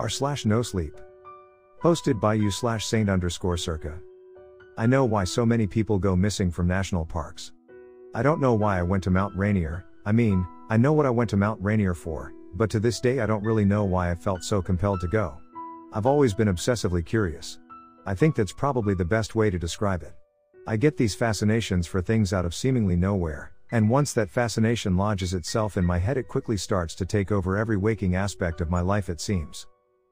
r/nosleep. Hosted by you/saint_circa. I know why so many people go missing from national parks. I don't know why I went to Mount Rainier. I know what I went to Mount Rainier for, but to this day I don't really know why I felt so compelled to go. I've always been obsessively curious. I think that's probably the best way to describe it. I get these fascinations for things out of seemingly nowhere, and once that fascination lodges itself in my head, it quickly starts to take over every waking aspect of my life, it seems.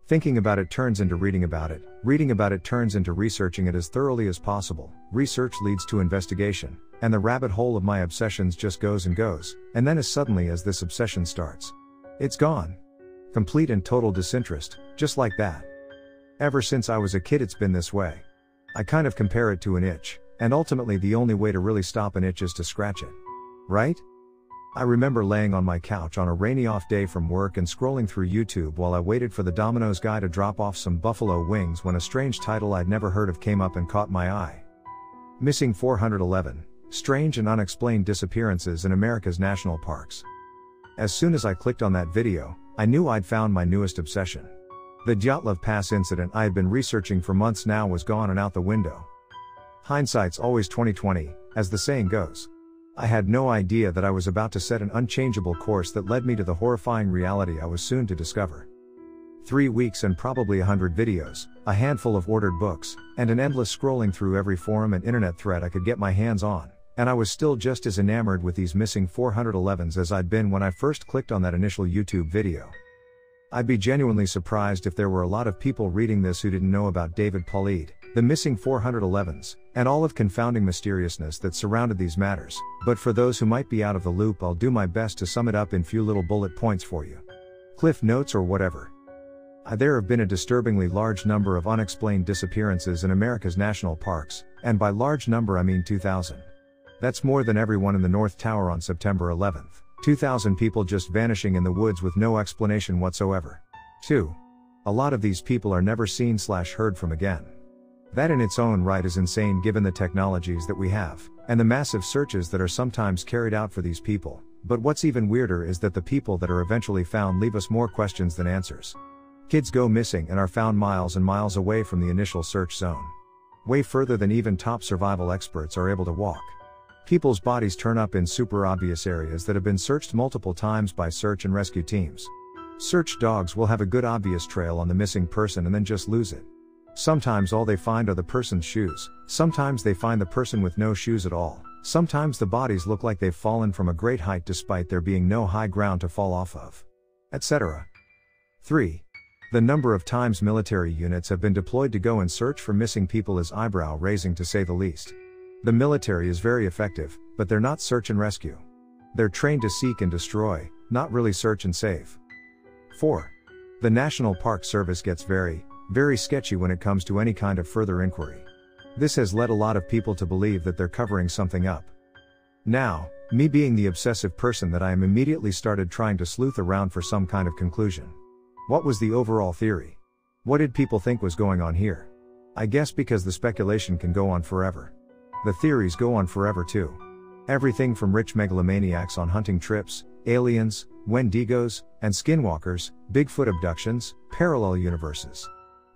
Thinking about it turns into reading about it turns into researching it as thoroughly as possible, research leads to investigation, and the rabbit hole of my obsessions just goes and goes, and then as suddenly as this obsession starts, it's gone. Complete and total disinterest, just like that. Ever since I was a kid it's been this way. I kind of compare it to an itch, and ultimately the only way to really stop an itch is to scratch it. Right? I remember laying on my couch on a rainy off day from work and scrolling through YouTube while I waited for the Domino's guy to drop off some buffalo wings when a strange title I'd never heard of came up and caught my eye. Missing 411, Strange and Unexplained Disappearances in America's National Parks. As soon as I clicked on that video, I knew I'd found my newest obsession. The Dyatlov Pass incident I had been researching for months now was gone and out the window. Hindsight's always 20/20, as the saying goes. I had no idea that I was about to set an unchangeable course that led me to the horrifying reality I was soon to discover. 3 weeks and probably 100 videos, a handful of ordered books, and an endless scrolling through every forum and internet thread I could get my hands on, and I was still just as enamored with these missing 411s as I'd been when I first clicked on that initial YouTube video. I'd be genuinely surprised if there were a lot of people reading this who didn't know about David Paulides, the missing 411s, and all of confounding mysteriousness that surrounded these matters, but for those who might be out of the loop I'll do my best to sum it up in few little bullet points for you. Cliff notes or whatever. There have been a disturbingly large number of unexplained disappearances in America's national parks, and by large number I mean 2,000. That's more than everyone in the North Tower on September 11th. 2,000 people just vanishing in the woods with no explanation whatsoever. 2. A lot of these people are never seen/heard from again. That in its own right is insane given the technologies that we have, and the massive searches that are sometimes carried out for these people, but what's even weirder is that the people that are eventually found leave us more questions than answers. Kids go missing and are found miles and miles away from the initial search zone. Way further than even top survival experts are able to walk. People's bodies turn up in super obvious areas that have been searched multiple times by search and rescue teams. Search dogs will have a good obvious trail on the missing person and then just lose it. Sometimes all they find are the person's shoes, sometimes they find the person with no shoes at all, sometimes the bodies look like they've fallen from a great height despite there being no high ground to fall off of, etc. 3. The number of times military units have been deployed to go and search for missing people is eyebrow-raising to say the least. The military is very effective, but they're not search and rescue. They're trained to seek and destroy, not really search and save. 4. The National Park Service gets very sketchy when it comes to any kind of further inquiry. This has led a lot of people to believe that they're covering something up. Now, me being the obsessive person that I am, immediately started trying to sleuth around for some kind of conclusion. What was the overall theory? What did people think was going on here? I guess because the speculation can go on forever. The theories go on forever too. Everything from rich megalomaniacs on hunting trips, aliens, Wendigos, and skinwalkers, Bigfoot abductions, parallel universes.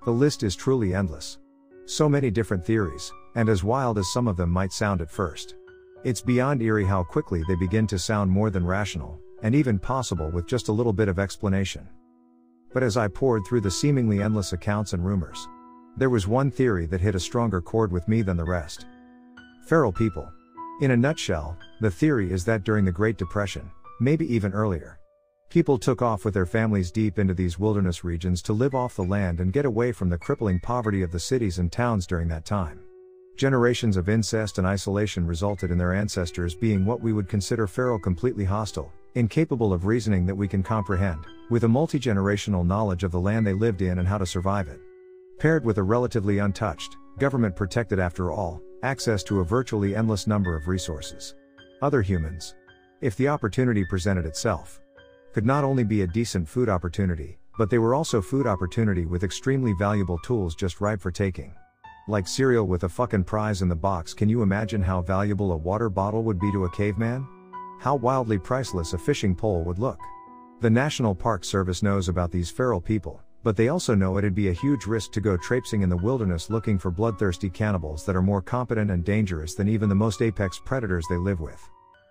The list is truly endless. So many different theories, and as wild as some of them might sound at first. It's beyond eerie how quickly they begin to sound more than rational, and even possible with just a little bit of explanation. But as I poured through the seemingly endless accounts and rumors, there was one theory that hit a stronger chord with me than the rest. Feral people. In a nutshell, the theory is that during the Great Depression, maybe even earlier, people took off with their families deep into these wilderness regions to live off the land and get away from the crippling poverty of the cities and towns during that time. Generations of incest and isolation resulted in their ancestors being what we would consider feral, completely hostile, incapable of reasoning that we can comprehend, with a multi-generational knowledge of the land they lived in and how to survive it. Paired with a relatively untouched, government-protected, after all, access to a virtually endless number of resources. Other humans, if the opportunity presented itself, could not only be a decent food opportunity, but they were also food opportunity with extremely valuable tools just ripe for taking. Like cereal with a fucking prize in the box. Can you imagine how valuable a water bottle would be to a caveman? How wildly priceless a fishing pole would look? The National Park Service knows about these feral people, But they also know it'd be a huge risk to go traipsing in the wilderness looking for bloodthirsty cannibals that are more competent and dangerous than even the most apex predators they live with.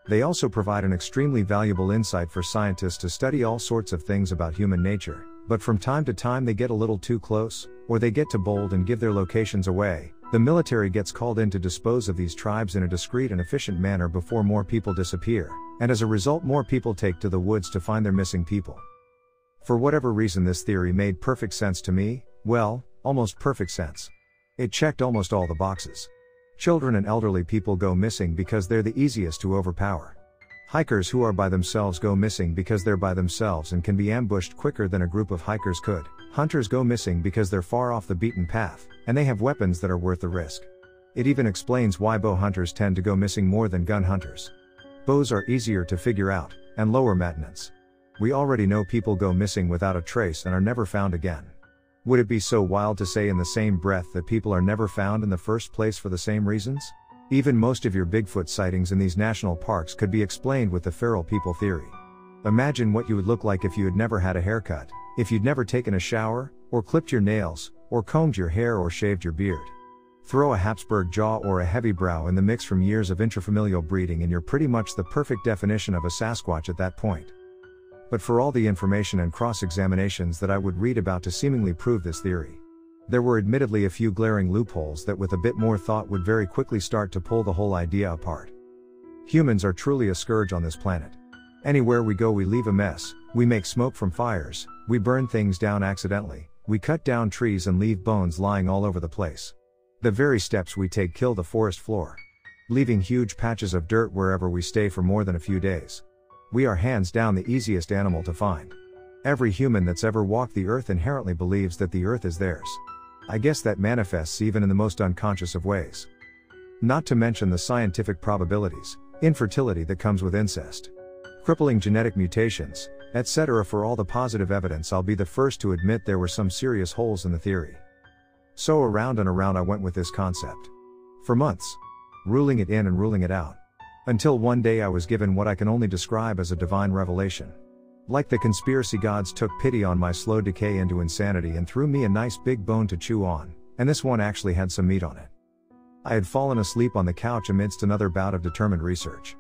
They also provide an extremely valuable insight for scientists to study all sorts of things about human nature, but from time to time they get a little too close, or they get too bold and give their locations away. The military gets called in to dispose of these tribes in a discreet and efficient manner before more people disappear, and as a result more people take to the woods to find their missing people. For whatever reason this theory made perfect sense to me, well, almost perfect sense. It checked almost all the boxes. Children and elderly people go missing because they're the easiest to overpower. Hikers who are by themselves go missing because they're by themselves and can be ambushed quicker than a group of hikers could. Hunters go missing because they're far off the beaten path, and they have weapons that are worth the risk. It even explains why bow hunters tend to go missing more than gun hunters. Bows are easier to figure out, and lower maintenance. We already know people go missing without a trace and are never found again. Would it be so wild to say in the same breath that people are never found in the first place for the same reasons? Even most of your Bigfoot sightings in these national parks could be explained with the feral people theory. Imagine what you would look like if you had never had a haircut, if you'd never taken a shower, or clipped your nails, or combed your hair or shaved your beard. Throw a Habsburg jaw or a heavy brow in the mix from years of intrafamilial breeding and you're pretty much the perfect definition of a Sasquatch at that point. But for all the information and cross-examinations that I would read about to seemingly prove this theory, there were admittedly a few glaring loopholes that with a bit more thought would very quickly start to pull the whole idea apart. Humans are truly a scourge on this planet. Anywhere we go we leave a mess, we make smoke from fires, we burn things down accidentally, we cut down trees and leave bones lying all over the place. The very steps we take kill the forest floor, leaving huge patches of dirt wherever we stay for more than a few days. We are hands down the easiest animal to find. Every human that's ever walked the earth inherently believes that the earth is theirs. I guess that manifests even in the most unconscious of ways. Not to mention the scientific probabilities, infertility that comes with incest, crippling genetic mutations, etc. For all the positive evidence, I'll be the first to admit there were some serious holes in the theory. So around and around I went with this concept. For months. Ruling it in and ruling it out. Until one day I was given what I can only describe as a divine revelation. Like the conspiracy gods took pity on my slow decay into insanity and threw me a nice big bone to chew on, and this one actually had some meat on it. I had fallen asleep on the couch amidst another bout of determined research.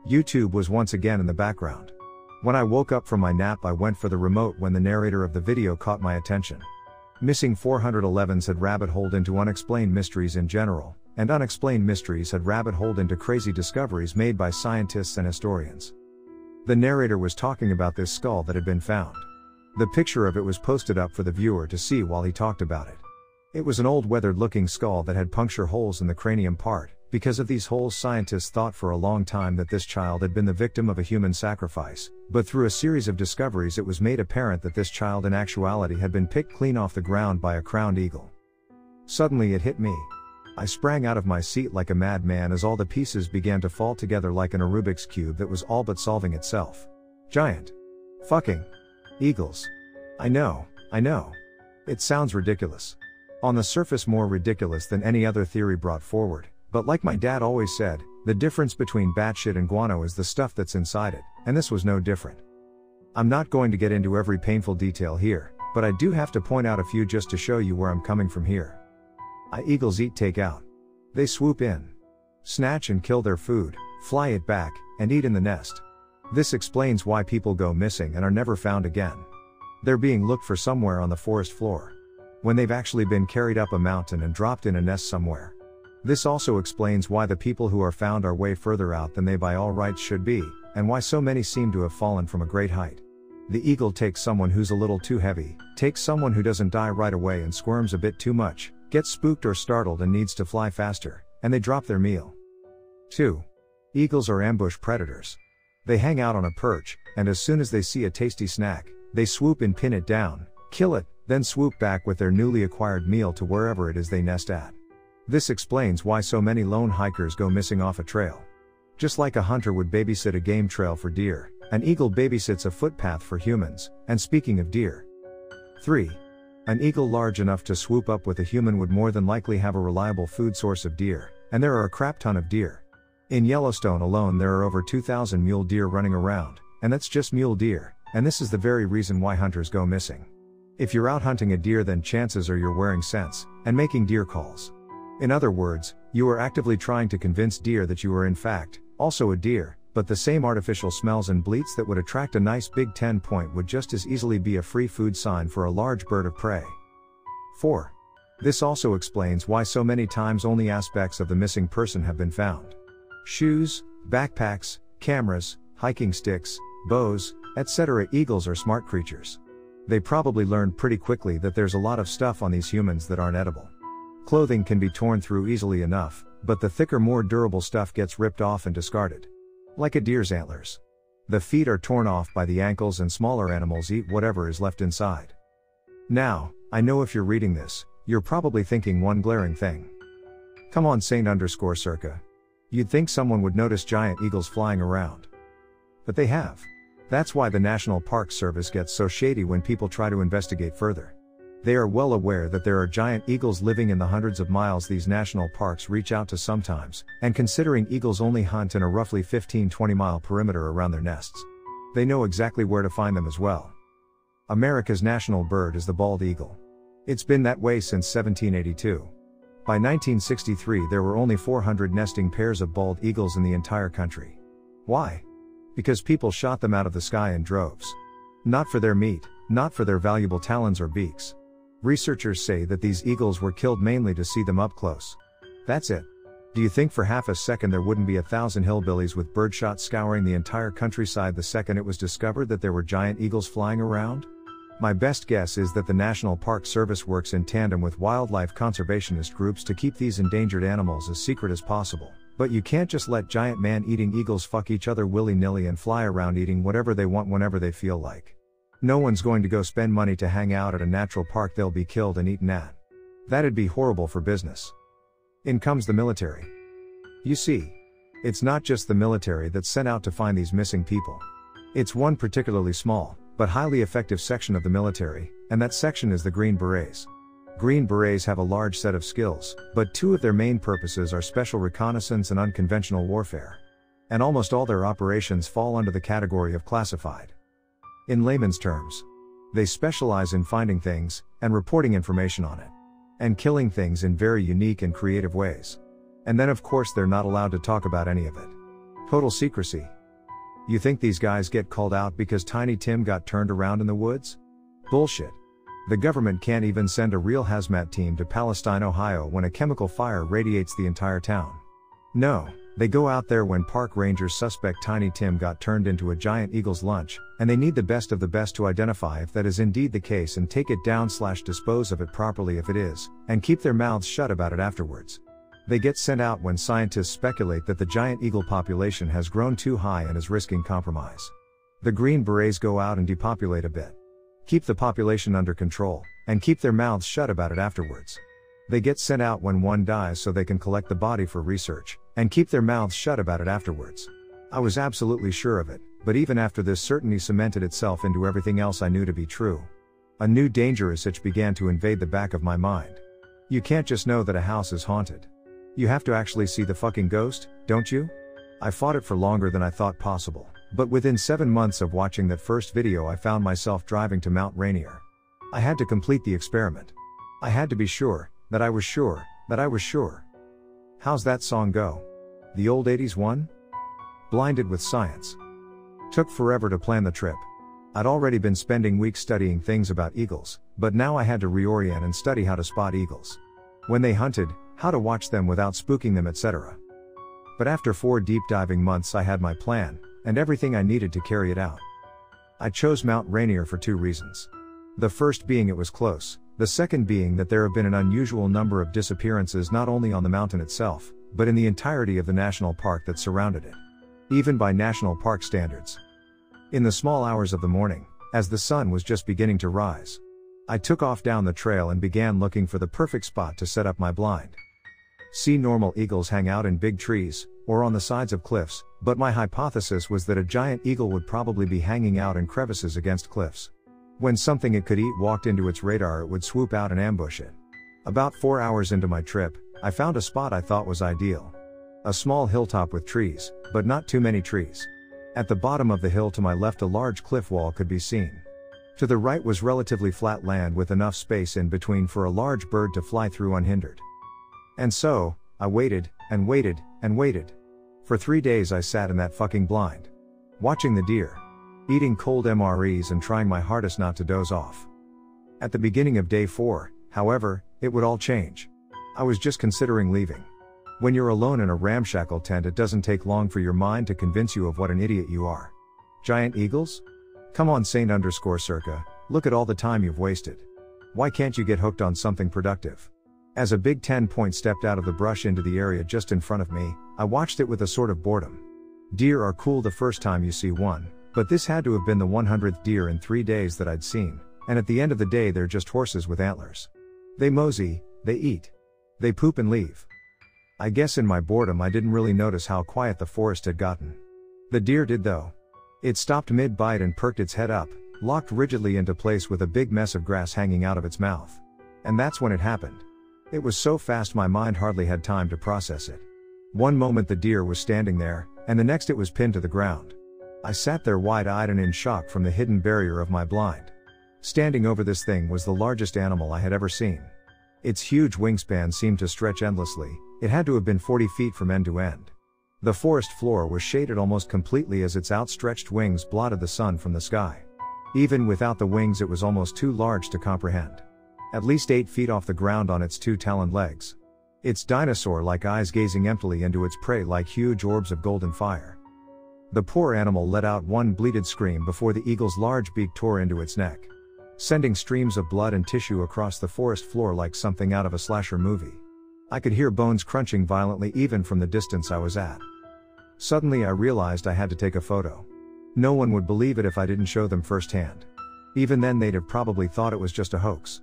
YouTube was once again in the background. When I woke up from my nap I went for the remote when the narrator of the video caught my attention. Missing 411s had rabbit-holed into unexplained mysteries in general, and unexplained mysteries had rabbit-holed into crazy discoveries made by scientists and historians. The narrator was talking about this skull that had been found. The picture of it was posted up for the viewer to see while he talked about it. It was an old weathered-looking skull that had puncture holes in the cranium part. Because of these holes, scientists thought for a long time that this child had been the victim of a human sacrifice, but through a series of discoveries it was made apparent that this child in actuality had been picked clean off the ground by a crowned eagle. Suddenly it hit me. I sprang out of my seat like a madman as all the pieces began to fall together like an Rubik's cube that was all but solving itself. Giant fucking eagles. I know. It sounds ridiculous. On the surface more ridiculous than any other theory brought forward, but like my dad always said, the difference between batshit and guano is the stuff that's inside it, and this was no different. I'm not going to get into every painful detail here, but I do have to point out a few just to show you where I'm coming from here. Eagles eat takeout. They swoop in, snatch and kill their food, fly it back, and eat in the nest. This explains why people go missing and are never found again. They're being looked for somewhere on the forest floor, when they've actually been carried up a mountain and dropped in a nest somewhere. This also explains why the people who are found are way further out than they by all rights should be, and why so many seem to have fallen from a great height. The eagle takes someone who's a little too heavy, takes someone who doesn't die right away and squirms a bit too much, gets spooked or startled and needs to fly faster, and they drop their meal. 2. Eagles are ambush predators. They hang out on a perch, and as soon as they see a tasty snack, they swoop and pin it down, kill it, then swoop back with their newly acquired meal to wherever it is they nest at. This explains why so many lone hikers go missing off a trail. Just like a hunter would babysit a game trail for deer, an eagle babysits a footpath for humans, and speaking of deer. 3. An eagle large enough to swoop up with a human would more than likely have a reliable food source of deer, and there are a crap ton of deer. In Yellowstone alone there are over 2,000 mule deer running around, and that's just mule deer, and this is the very reason why hunters go missing. If you're out hunting a deer, then chances are you're wearing scents and making deer calls. In other words, you are actively trying to convince deer that you are in fact also a deer, but the same artificial smells and bleats that would attract a nice big 10-point would just as easily be a free food sign for a large bird of prey. 4. This also explains why so many times only aspects of the missing person have been found. Shoes, backpacks, cameras, hiking sticks, bows, etc. Eagles are smart creatures. They probably learned pretty quickly that there's a lot of stuff on these humans that aren't edible. Clothing can be torn through easily enough, but the thicker, more durable stuff gets ripped off and discarded. Like a deer's antlers. The feet are torn off by the ankles and smaller animals eat whatever is left inside. Now, I know if you're reading this, you're probably thinking one glaring thing. Come on, Saint_Circa. You'd think someone would notice giant eagles flying around. But they have. That's why the National Park Service gets so shady when people try to investigate further. They are well aware that there are giant eagles living in the hundreds of miles these national parks reach out to sometimes, and considering eagles only hunt in a roughly 15-20 mile perimeter around their nests, they know exactly where to find them as well. America's national bird is the bald eagle. It's been that way since 1782. By 1963 there were only 400 nesting pairs of bald eagles in the entire country. Why? Because people shot them out of the sky in droves. Not for their meat, not for their valuable talons or beaks. Researchers say that these eagles were killed mainly to see them up close. That's it. Do you think for half a second there wouldn't be 1,000 hillbillies with birdshot scouring the entire countryside the second it was discovered that there were giant eagles flying around? My best guess is that the National Park Service works in tandem with wildlife conservationist groups to keep these endangered animals as secret as possible. But you can't just let giant man-eating eagles fuck each other willy-nilly and fly around eating whatever they want whenever they feel like. No one's going to go spend money to hang out at a natural park they'll be killed and eaten at. That'd be horrible for business. In comes the military. You see, it's not just the military that's sent out to find these missing people. It's one particularly small, but highly effective section of the military, and that section is the Green Berets. Green Berets have a large set of skills, but two of their main purposes are special reconnaissance and unconventional warfare. And almost all their operations fall under the category of classified. In layman's terms, they specialize in finding things, and reporting information on it. And killing things in very unique and creative ways. And then of course they're not allowed to talk about any of it. Total secrecy. You think these guys get called out because Tiny Tim got turned around in the woods? Bullshit. The government can't even send a real hazmat team to Palestine, Ohio when a chemical fire radiates the entire town. No, they go out there when park rangers suspect Tiny Tim got turned into a giant eagle's lunch, and they need the best of the best to identify if that is indeed the case and take it down/dispose of it properly if it is, and keep their mouths shut about it afterwards. They get sent out when scientists speculate that the giant eagle population has grown too high and is risking compromise. The Green Berets go out and depopulate a bit. Keep the population under control, and keep their mouths shut about it afterwards. They get sent out when one dies so they can collect the body for research, and keep their mouths shut about it afterwards. I was absolutely sure of it, but even after this certainty cemented itself into everything else I knew to be true. A new dangerous itch began to invade the back of my mind. You can't just know that a house is haunted. You have to actually see the fucking ghost, don't you? I fought it for longer than I thought possible, but within 7 months of watching that first video I found myself driving to Mount Rainier. I had to complete the experiment. I had to be sure, that I was sure, that I was sure. How's that song go? The old 80s one? Blinded with science. Took forever to plan the trip. I'd already been spending weeks studying things about eagles, but now I had to reorient and study how to spot eagles. When they hunted, how to watch them without spooking them, etc. But after 4 deep diving months I had my plan, and everything I needed to carry it out. I chose Mount Rainier for 2 reasons. The first being it was close, the second being that there have been an unusual number of disappearances not only on the mountain itself, but in the entirety of the national park that surrounded it. Even by national park standards. In the small hours of the morning, as the sun was just beginning to rise, I took off down the trail and began looking for the perfect spot to set up my blind. See, normal eagles hang out in big trees, or on the sides of cliffs, but my hypothesis was that a giant eagle would probably be hanging out in crevices against cliffs. When something it could eat walked into its radar, it would swoop out and ambush it. About 4 hours into my trip, I found a spot I thought was ideal. A small hilltop with trees, but not too many trees. At the bottom of the hill to my left a large cliff wall could be seen. To the right was relatively flat land with enough space in between for a large bird to fly through unhindered. And so, I waited, and waited, and waited. For 3 days I sat in that fucking blind. Watching the deer. Eating cold MREs and trying my hardest not to doze off. At the beginning of day 4, however, it would all change. I was just considering leaving. When you're alone in a ramshackle tent, it doesn't take long for your mind to convince you of what an idiot you are. Giant eagles? Come on Saint_Circa, look at all the time you've wasted. Why can't you get hooked on something productive? As a big 10-point stepped out of the brush into the area just in front of me, I watched it with a sort of boredom. Deer are cool the first time you see one, but this had to have been the 100th deer in 3 days that I'd seen, and at the end of the day they're just horses with antlers. They mosey, they eat. They poop and leave. I guess in my boredom I didn't really notice how quiet the forest had gotten. The deer did though. It stopped mid-bite and perked its head up, locked rigidly into place with a big mess of grass hanging out of its mouth. And that's when it happened. It was so fast my mind hardly had time to process it. One moment the deer was standing there, and the next it was pinned to the ground. I sat there wide-eyed and in shock from the hidden barrier of my blind. Standing over this thing was the largest animal I had ever seen. Its huge wingspan seemed to stretch endlessly. It had to have been 40 feet from end to end. The forest floor was shaded almost completely as its outstretched wings blotted the sun from the sky. Even without the wings it was almost too large to comprehend. At least 8 feet off the ground on its 2 taloned legs. Its dinosaur-like eyes gazing emptily into its prey like huge orbs of golden fire. The poor animal let out one bleated scream before the eagle's large beak tore into its neck, sending streams of blood and tissue across the forest floor like something out of a slasher movie. I could hear bones crunching violently even from the distance I was at. Suddenly I realized I had to take a photo. No one would believe it if I didn't show them firsthand. Even then they'd have probably thought it was just a hoax.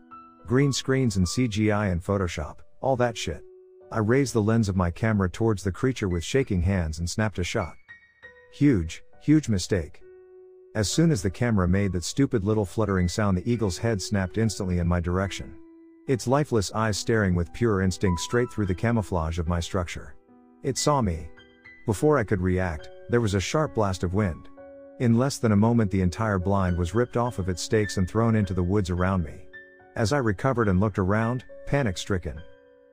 Green screens and CGI and Photoshop, all that shit. I raised the lens of my camera towards the creature with shaking hands and snapped a shot. Huge mistake. As soon as the camera made that stupid little fluttering sound, the eagle's head snapped instantly in my direction. Its lifeless eyes staring with pure instinct straight through the camouflage of my structure. It saw me. Before I could react, there was a sharp blast of wind. In less than a moment the entire blind was ripped off of its stakes and thrown into the woods around me. As I recovered and looked around, panic-stricken,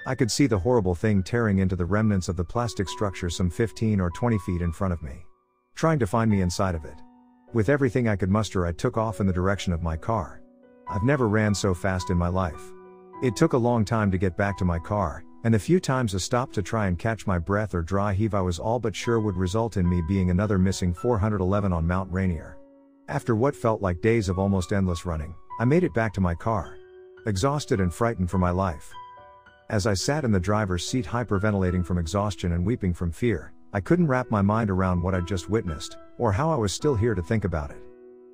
I could see the horrible thing tearing into the remnants of the plastic structure some 15 or 20 feet in front of me, trying to find me inside of it. With everything I could muster I took off in the direction of my car. I've never ran so fast in my life. It took a long time to get back to my car, and the few times I stopped to try and catch my breath or dry heave I was all but sure would result in me being another missing 411 on Mount Rainier. After what felt like days of almost endless running, I made it back to my car, exhausted and frightened for my life. As I sat in the driver's seat hyperventilating from exhaustion and weeping from fear, I couldn't wrap my mind around what I'd just witnessed, or how I was still here to think about it.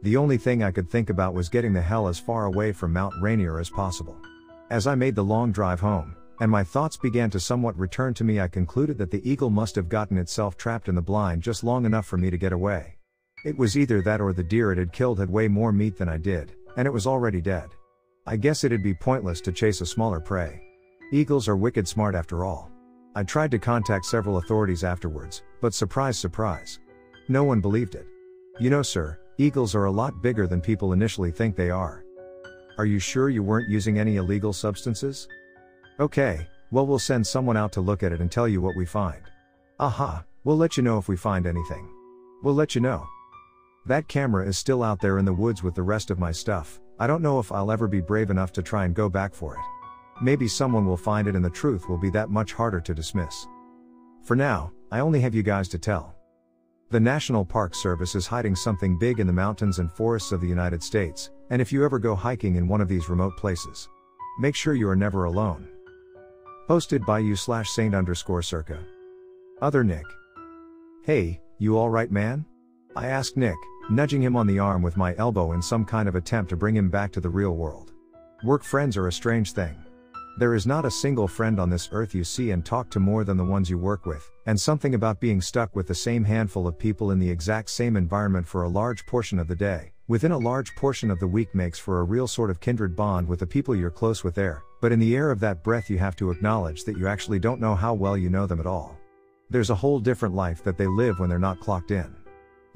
The only thing I could think about was getting the hell as far away from Mount Rainier as possible. As I made the long drive home, and my thoughts began to somewhat return to me, I concluded that the eagle must have gotten itself trapped in the blind just long enough for me to get away. It was either that or the deer it had killed had way more meat than I did, and it was already dead. I guess it'd be pointless to chase a smaller prey. Eagles are wicked smart after all. I tried to contact several authorities afterwards, but surprise, surprise. No one believed it. You know, sir, eagles are a lot bigger than people initially think they are. Are you sure you weren't using any illegal substances? Okay, well we'll send someone out to look at it and tell you what we find. Aha, we'll let you know if we find anything. We'll let you know. That camera is still out there in the woods with the rest of my stuff. I don't know if I'll ever be brave enough to try and go back for it. Maybe someone will find it and the truth will be that much harder to dismiss. For now, I only have you guys to tell. The National Park Service is hiding something big in the mountains and forests of the United States, and if you ever go hiking in one of these remote places, make sure you are never alone. Posted by you/Saint_Circa. Other Nick. Hey, you alright man? I asked Nick, nudging him on the arm with my elbow in some kind of attempt to bring him back to the real world. Work friends are a strange thing. There is not a single friend on this earth you see and talk to more than the ones you work with, and something about being stuck with the same handful of people in the exact same environment for a large portion of the day, within a large portion of the week makes for a real sort of kindred bond with the people you're close with there, but in the air of that breath you have to acknowledge that you actually don't know how well you know them at all. There's a whole different life that they live when they're not clocked in.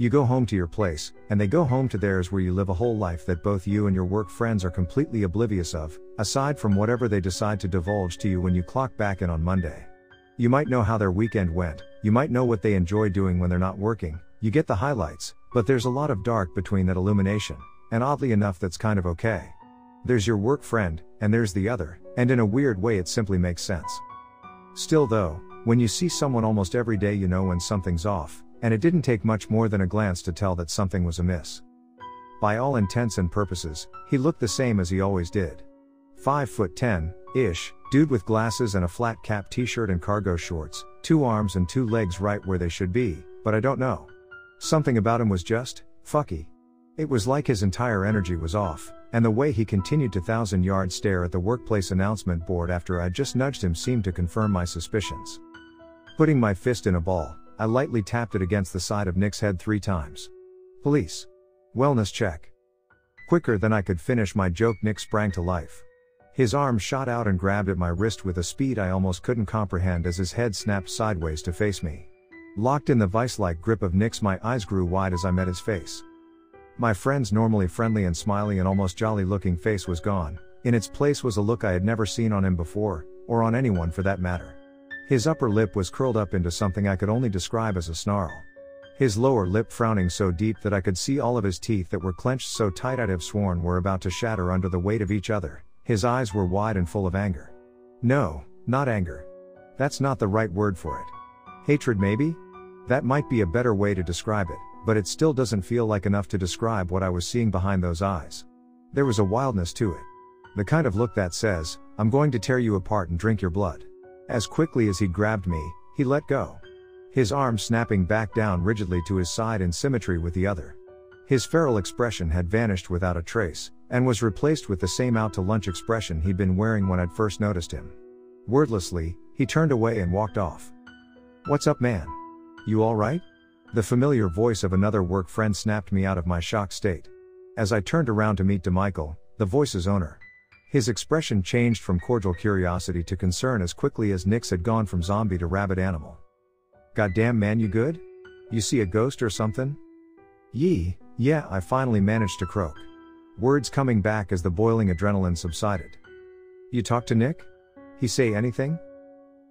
You go home to your place, and they go home to theirs where you live a whole life that both you and your work friends are completely oblivious of, aside from whatever they decide to divulge to you when you clock back in on Monday. You might know how their weekend went, you might know what they enjoy doing when they're not working, you get the highlights, but there's a lot of dark between that illumination, and oddly enough that's kind of okay. There's your work friend, and there's the other, and in a weird way it simply makes sense. Still though, when you see someone almost every day you know when something's off, and it didn't take much more than a glance to tell that something was amiss. By all intents and purposes, he looked the same as he always did. 5'10"-ish, dude with glasses and a flat cap t-shirt and cargo shorts, 2 arms and 2 legs right where they should be, but I don't know. Something about him was just fucky. It was like his entire energy was off, and the way he continued to 1,000-yard stare at the workplace announcement board after I'd just nudged him seemed to confirm my suspicions. Putting my fist in a ball, I lightly tapped it against the side of Nick's head 3 times. Police. Wellness check. Quicker than I could finish my joke, Nick sprang to life. His arm shot out and grabbed at my wrist with a speed I almost couldn't comprehend as his head snapped sideways to face me. Locked in the vice-like grip of Nick's, my eyes grew wide as I met his face. My friend's normally friendly and smiley and almost jolly-looking face was gone. In its place was a look I had never seen on him before, or on anyone for that matter. His upper lip was curled up into something I could only describe as a snarl. His lower lip frowning so deep that I could see all of his teeth that were clenched so tight I'd have sworn were about to shatter under the weight of each other. His eyes were wide and full of anger. No, not anger. That's not the right word for it. Hatred maybe? That might be a better way to describe it, but it still doesn't feel like enough to describe what I was seeing behind those eyes. There was a wildness to it. The kind of look that says, I'm going to tear you apart and drink your blood. As quickly as he grabbed me, he let go. His arm snapping back down rigidly to his side in symmetry with the other. His feral expression had vanished without a trace, and was replaced with the same out-to-lunch expression he'd been wearing when I'd first noticed him. Wordlessly, he turned away and walked off. What's up, man? You alright? The familiar voice of another work friend snapped me out of my shocked state. As I turned around to meet DeMichael, the voice's owner. His expression changed from cordial curiosity to concern as quickly as Nick's had gone from zombie to rabid animal. Goddamn, man, you good? You see a ghost or something? Yeah, I finally managed to croak. Words coming back as the boiling adrenaline subsided. You talked to Nick? He say anything?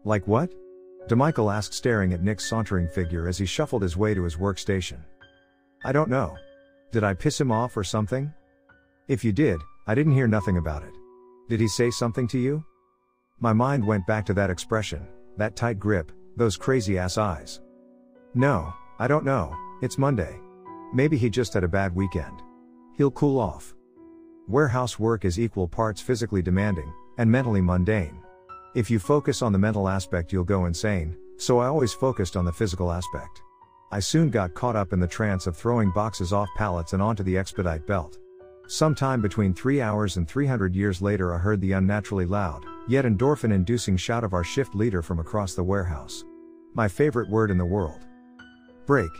Like what? DeMichael asked, staring at Nick's sauntering figure as he shuffled his way to his workstation. I don't know. Did I piss him off or something? If you did, I didn't hear nothing about it. Did he say something to you? My mind went back to that expression, that tight grip, those crazy ass eyes. No, I don't know, it's Monday. Maybe he just had a bad weekend. He'll cool off. Warehouse work is equal parts physically demanding, and mentally mundane. If you focus on the mental aspect you'll go insane, so I always focused on the physical aspect. I soon got caught up in the trance of throwing boxes off pallets and onto the expedite belt. Sometime between 3 hours and 300 years later I heard the unnaturally loud, yet endorphin-inducing shout of our shift leader from across the warehouse. My favorite word in the world. Break.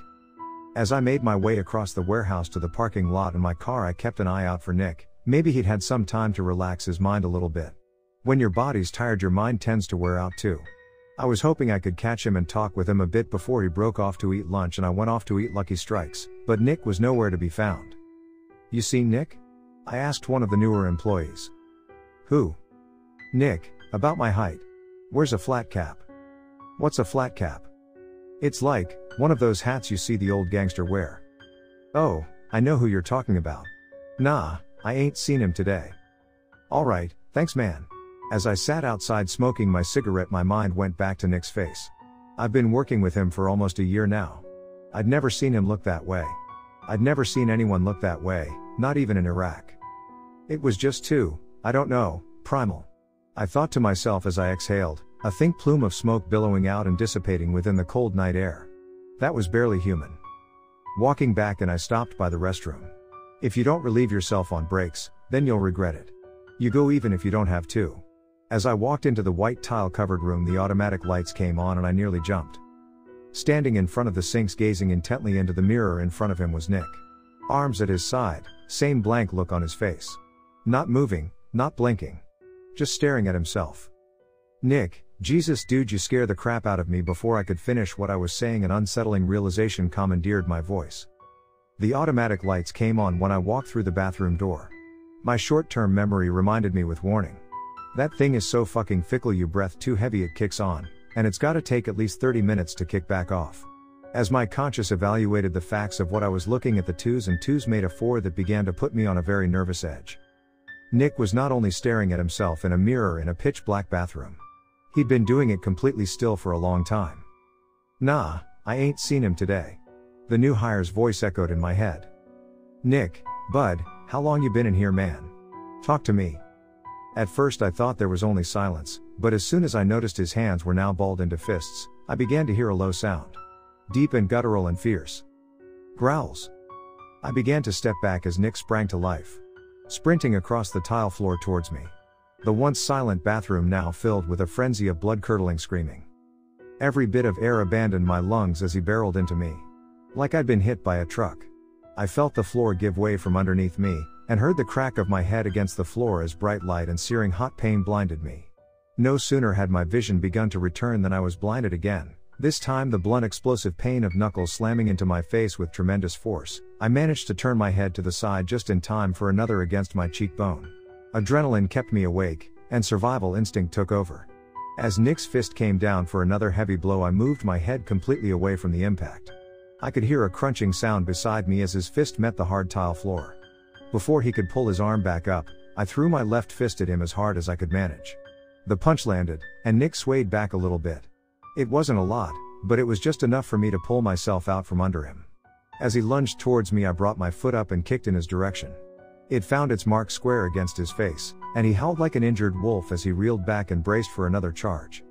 As I made my way across the warehouse to the parking lot in my car I kept an eye out for Nick. Maybe he'd had some time to relax his mind a little bit. When your body's tired your mind tends to wear out too. I was hoping I could catch him and talk with him a bit before he broke off to eat lunch and I went off to eat Lucky Strikes, but Nick was nowhere to be found. You seen Nick? I asked one of the newer employees. Who? Nick, about my height. Wears a flat cap. What's a flat cap? It's like one of those hats you see the old gangster wear. Oh, I know who you're talking about. Nah, I ain't seen him today. Alright, thanks man. As I sat outside smoking my cigarette my mind went back to Nick's face. I've been working with him for almost a year now. I'd never seen him look that way. I'd never seen anyone look that way, not even in Iraq. It was just too, I don't know, primal. I thought to myself as I exhaled, a thick plume of smoke billowing out and dissipating within the cold night air. That was barely human. Walking back and I stopped by the restroom. If you don't relieve yourself on breaks, then you'll regret it. You go even if you don't have to. As I walked into the white tile-covered room the automatic lights came on and I nearly jumped. Standing in front of the sinks gazing intently into the mirror in front of him was Nick. Arms at his side, same blank look on his face. Not moving, not blinking. Just staring at himself. Nick, Jesus dude, you scare the crap out of me. Before I could finish what I was saying an unsettling realization commandeered my voice. The automatic lights came on when I walked through the bathroom door. My short-term memory reminded me with warning. That thing is so fucking fickle, you breath too heavy it kicks on, and it's gotta take at least 30 minutes to kick back off. As my conscience evaluated the facts of what I was looking at, the 2s and 2s made a 4 that began to put me on a very nervous edge. Nick was not only staring at himself in a mirror in a pitch black bathroom. He'd been doing it completely still for a long time. Nah, I ain't seen him today. The new hire's voice echoed in my head. Nick, bud, how long you been in here, man? Talk to me. At first I thought there was only silence, but as soon as I noticed his hands were now balled into fists, I began to hear a low sound. Deep and guttural and fierce. Growls. I began to step back as Nick sprang to life, sprinting across the tile floor towards me. The once silent bathroom now filled with a frenzy of blood-curdling screaming. Every bit of air abandoned my lungs as he barreled into me. Like I'd been hit by a truck. I felt the floor give way from underneath me, and heard the crack of my head against the floor as bright light and searing hot pain blinded me. No sooner had my vision begun to return than I was blinded again. This time the blunt explosive pain of knuckles slamming into my face with tremendous force. I managed to turn my head to the side just in time for another against my cheekbone. Adrenaline kept me awake, and survival instinct took over. As Nick's fist came down for another heavy blow, I moved my head completely away from the impact. I could hear a crunching sound beside me as his fist met the hard tile floor. Before he could pull his arm back up, I threw my left fist at him as hard as I could manage. The punch landed, and Nick swayed back a little bit. It wasn't a lot, but it was just enough for me to pull myself out from under him. As he lunged towards me, I brought my foot up and kicked in his direction. It found its mark square against his face, and he howled like an injured wolf as he reeled back and braced for another charge.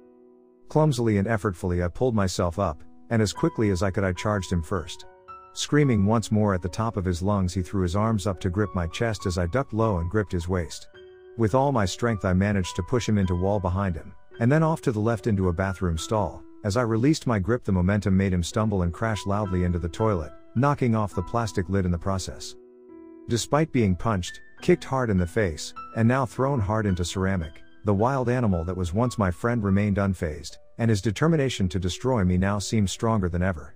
Clumsily and effortfully I pulled myself up, and as quickly as I could I charged him first. Screaming once more at the top of his lungs, he threw his arms up to grip my chest as I ducked low and gripped his waist. With all my strength I managed to push him into wall behind him, and then off to the left into a bathroom stall. As I released my grip, the momentum made him stumble and crash loudly into the toilet, knocking off the plastic lid in the process. Despite being punched, kicked hard in the face, and now thrown hard into ceramic, the wild animal that was once my friend remained unfazed, and his determination to destroy me now seemed stronger than ever.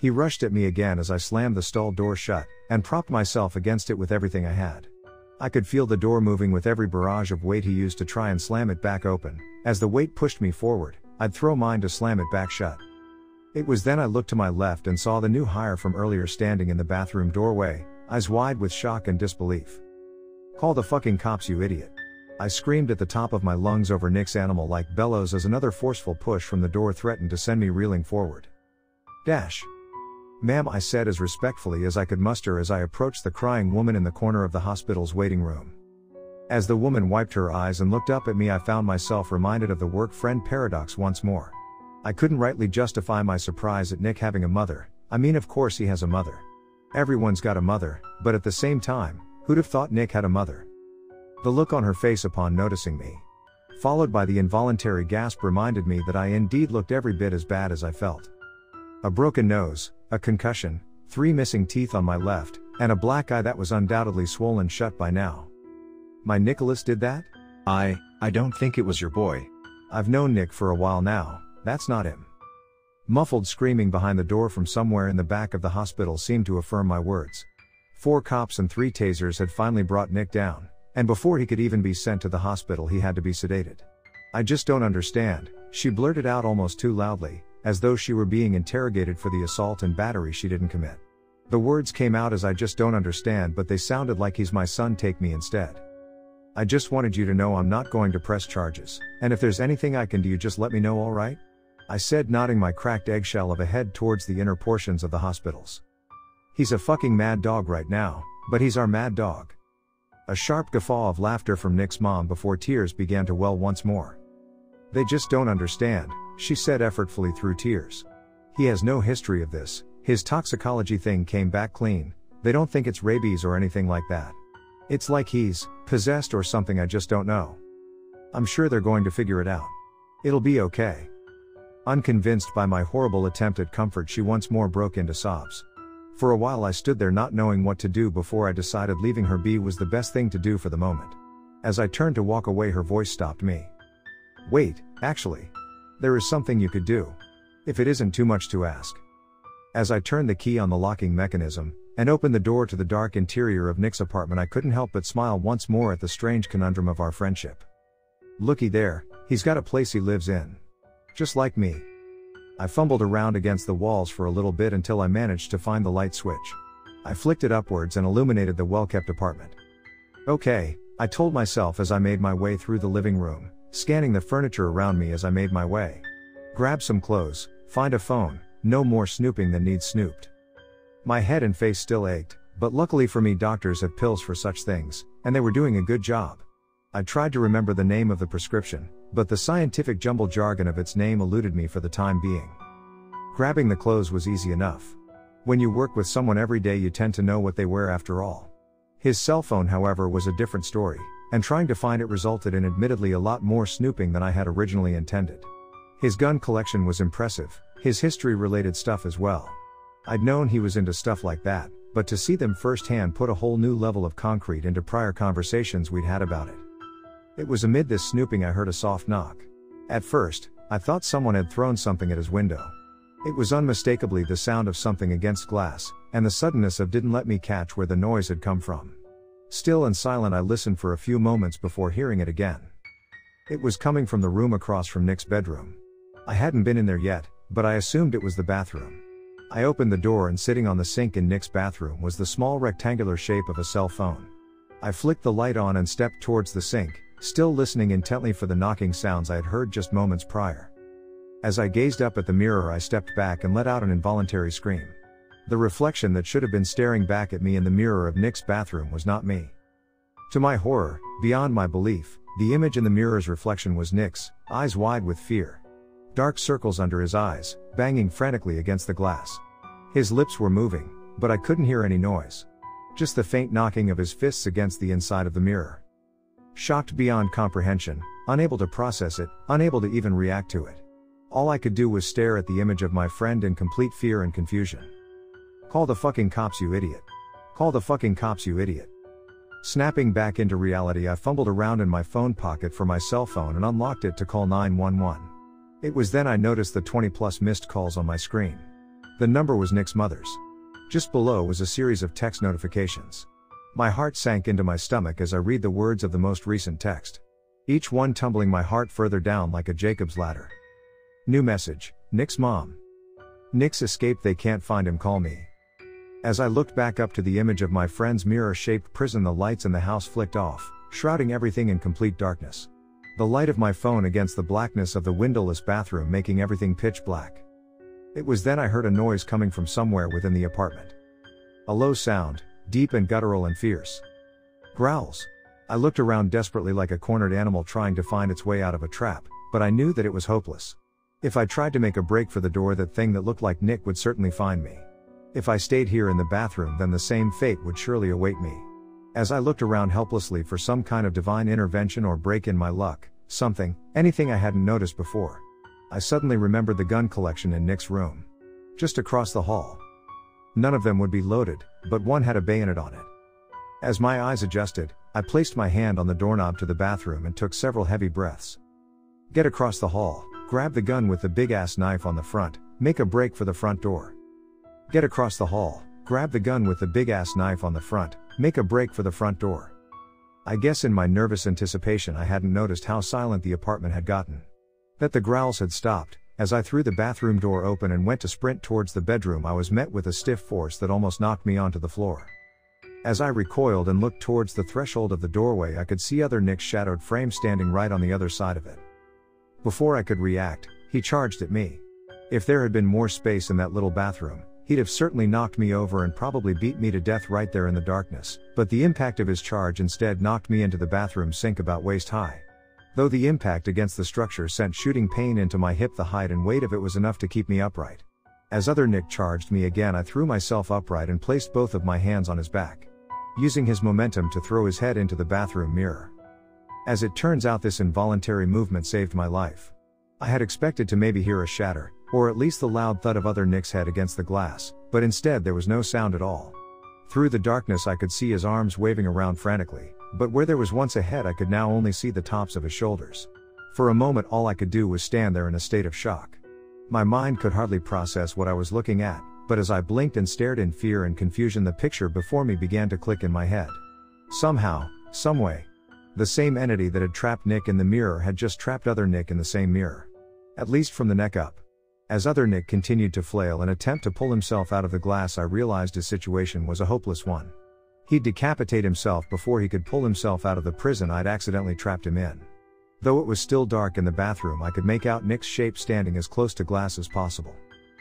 He rushed at me again as I slammed the stall door shut, and propped myself against it with everything I had. I could feel the door moving with every barrage of weight he used to try and slam it back open. As the weight pushed me forward, I'd throw mine to slam it back shut. It was then I looked to my left and saw the new hire from earlier standing in the bathroom doorway, eyes wide with shock and disbelief. "Call the fucking cops, you idiot." I screamed at the top of my lungs over Nick's animal-like bellows as another forceful push from the door threatened to send me reeling forward. "Dash. Ma'am," I said as respectfully as I could muster as I approached the crying woman in the corner of the hospital's waiting room. As the woman wiped her eyes and looked up at me, I found myself reminded of the work-friend paradox once more. I couldn't rightly justify my surprise at Nick having a mother. I mean, of course he has a mother. Everyone's got a mother, but at the same time, who'd have thought Nick had a mother? The look on her face upon noticing me, followed by the involuntary gasp, reminded me that I indeed looked every bit as bad as I felt. A broken nose, a concussion, 3 missing teeth on my left, and a black eye that was undoubtedly swollen shut by now. My Nicholas did that? I don't think it was your boy. I've known Nick for a while now, that's not him. Muffled screaming behind the door from somewhere in the back of the hospital seemed to affirm my words. 4 cops and 3 tasers had finally brought Nick down, and before he could even be sent to the hospital he had to be sedated. "I just don't understand," she blurted out almost too loudly, as though she were being interrogated for the assault and battery she didn't commit. The words came out as "I just don't understand," but they sounded like "He's my son, take me instead. I just wanted you to know I'm not going to press charges, and if there's anything I can do, you just let me know, all right?" I said, nodding my cracked eggshell of a head towards the inner portions of the hospitals. "He's a fucking mad dog right now, but he's our mad dog." A sharp guffaw of laughter from Nick's mom before tears began to well once more. "They just don't understand," she said effortfully through tears. "He has no history of this, his toxicology thing came back clean, they don't think it's rabies or anything like that. It's like he's possessed or something, I just don't know. I'm sure they're going to figure it out. It'll be okay." Unconvinced by my horrible attempt at comfort, she once more broke into sobs. For a while I stood there not knowing what to do before I decided leaving her be was the best thing to do for the moment. As I turned to walk away, her voice stopped me. "Wait, actually. There is something you could do. If it isn't too much to ask." As I turned the key on the locking mechanism, and opened the door to the dark interior of Nick's apartment, I couldn't help but smile once more at the strange conundrum of our friendship. Looky there, he's got a place he lives in. Just like me. I fumbled around against the walls for a little bit until I managed to find the light switch. I flicked it upwards and illuminated the well-kept apartment. Okay, I told myself as I made my way through the living room, scanning the furniture around me as I made my way. Grab some clothes, find a phone, no more snooping than needs snooped. My head and face still ached, but luckily for me doctors have pills for such things, and they were doing a good job. I tried to remember the name of the prescription, but the scientific jumble jargon of its name eluded me for the time being. Grabbing the clothes was easy enough. When you work with someone every day you tend to know what they wear after all. His cell phone, however, was a different story, and trying to find it resulted in admittedly a lot more snooping than I had originally intended. His gun collection was impressive, his history-related stuff as well. I'd known he was into stuff like that, but to see them firsthand put a whole new level of concrete into prior conversations we'd had about it. It was amid this snooping I heard a soft knock. At first, I thought someone had thrown something at his window. It was unmistakably the sound of something against glass, and the suddenness of didn't let me catch where the noise had come from. Still and silent I listened for a few moments before hearing it again. It was coming from the room across from Nick's bedroom. I hadn't been in there yet, but I assumed it was the bathroom. I opened the door and sitting on the sink in Nick's bathroom was the small rectangular shape of a cell phone. I flicked the light on and stepped towards the sink, still listening intently for the knocking sounds I had heard just moments prior. As I gazed up at the mirror I stepped back and let out an involuntary scream. The reflection that should have been staring back at me in the mirror of Nick's bathroom was not me. To my horror, beyond my belief, the image in the mirror's reflection was Nick's, eyes wide with fear. Dark circles under his eyes, banging frantically against the glass. His lips were moving, but I couldn't hear any noise. Just the faint knocking of his fists against the inside of the mirror. Shocked beyond comprehension, unable to process it, unable to even react to it. All I could do was stare at the image of my friend in complete fear and confusion. Call the fucking cops, you idiot. Call the fucking cops, you idiot. Snapping back into reality, I fumbled around in my phone pocket for my cell phone and unlocked it to call 911. It was then I noticed the 20+ missed calls on my screen. The number was Nick's mother's. Just below was a series of text notifications. My heart sank into my stomach as I read the words of the most recent text. Each one tumbling my heart further down like a Jacob's ladder. New message, Nick's mom. Nick's escaped, they can't find him, call me. As I looked back up to the image of my friend's mirror-shaped prison, the lights in the house flicked off, shrouding everything in complete darkness. The light of my phone against the blackness of the windowless bathroom making everything pitch black. It was then I heard a noise coming from somewhere within the apartment. A low sound, deep and guttural and fierce. Growls. I looked around desperately like a cornered animal trying to find its way out of a trap, but I knew that it was hopeless. If I tried to make a break for the door, that thing that looked like Nick would certainly find me. If I stayed here in the bathroom, then the same fate would surely await me. As I looked around helplessly for some kind of divine intervention or break in my luck, something, anything I hadn't noticed before, I suddenly remembered the gun collection in Nick's room. Just across the hall. None of them would be loaded, but one had a bayonet on it. As my eyes adjusted, I placed my hand on the doorknob to the bathroom and took several heavy breaths. Get across the hall, grab the gun with the big-ass knife on the front, make a break for the front door. Get across the hall, grab the gun with the big-ass knife on the front, make a break for the front door. I guess in my nervous anticipation I hadn't noticed how silent the apartment had gotten. That the growls had stopped. As I threw the bathroom door open and went to sprint towards the bedroom, I was met with a stiff force that almost knocked me onto the floor. As I recoiled and looked towards the threshold of the doorway, I could see other Nick's shadowed frame standing right on the other side of it. Before I could react, he charged at me. If there had been more space in that little bathroom, he'd have certainly knocked me over and probably beat me to death right there in the darkness, but the impact of his charge instead knocked me into the bathroom sink about waist high. Though the impact against the structure sent shooting pain into my hip, the height and weight of it was enough to keep me upright. As other Nick charged me again, I threw myself upright and placed both of my hands on his back, using his momentum to throw his head into the bathroom mirror. As it turns out, this involuntary movement saved my life. I had expected to maybe hear a shatter, or at least the loud thud of other Nick's head against the glass, but instead there was no sound at all. Through the darkness I could see his arms waving around frantically, but where there was once a head I could now only see the tops of his shoulders. For a moment all I could do was stand there in a state of shock. My mind could hardly process what I was looking at, but as I blinked and stared in fear and confusion, the picture before me began to click in my head. Somehow, someway, the same entity that had trapped Nick in the mirror had just trapped other Nick in the same mirror. At least from the neck up. As other Nick continued to flail and attempt to pull himself out of the glass, I realized his situation was a hopeless one. He'd decapitate himself before he could pull himself out of the prison I'd accidentally trapped him in. Though it was still dark in the bathroom, I could make out Nick's shape standing as close to glass as possible,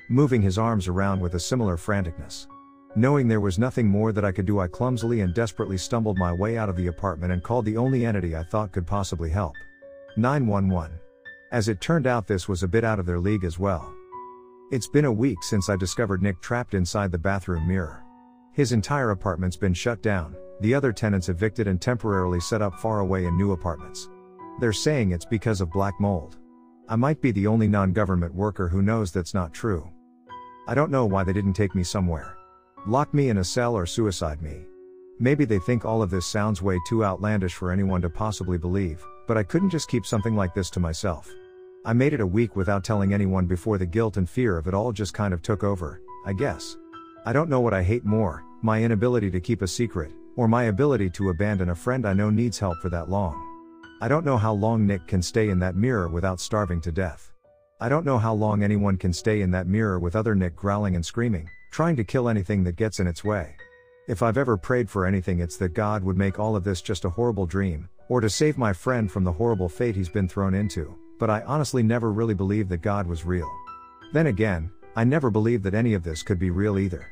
moving his arms around with a similar franticness. Knowing there was nothing more that I could do, I clumsily and desperately stumbled my way out of the apartment and called the only entity I thought could possibly help. 911. As it turned out, this was a bit out of their league as well. It's been a week since I discovered Nick trapped inside the bathroom mirror. His entire apartment's been shut down, the other tenants evicted and temporarily set up far away in new apartments. They're saying it's because of black mold. I might be the only non-government worker who knows that's not true. I don't know why they didn't take me somewhere. Lock me in a cell or suicide me. Maybe they think all of this sounds way too outlandish for anyone to possibly believe, but I couldn't just keep something like this to myself. I made it a week without telling anyone before the guilt and fear of it all just kind of took over, I guess. I don't know what I hate more, my inability to keep a secret, or my ability to abandon a friend I know needs help for that long. I don't know how long Nick can stay in that mirror without starving to death. I don't know how long anyone can stay in that mirror with other Nick growling and screaming, trying to kill anything that gets in its way. If I've ever prayed for anything, it's that God would make all of this just a horrible dream, or to save my friend from the horrible fate he's been thrown into, but I honestly never really believed that God was real. Then again, I never believed that any of this could be real either.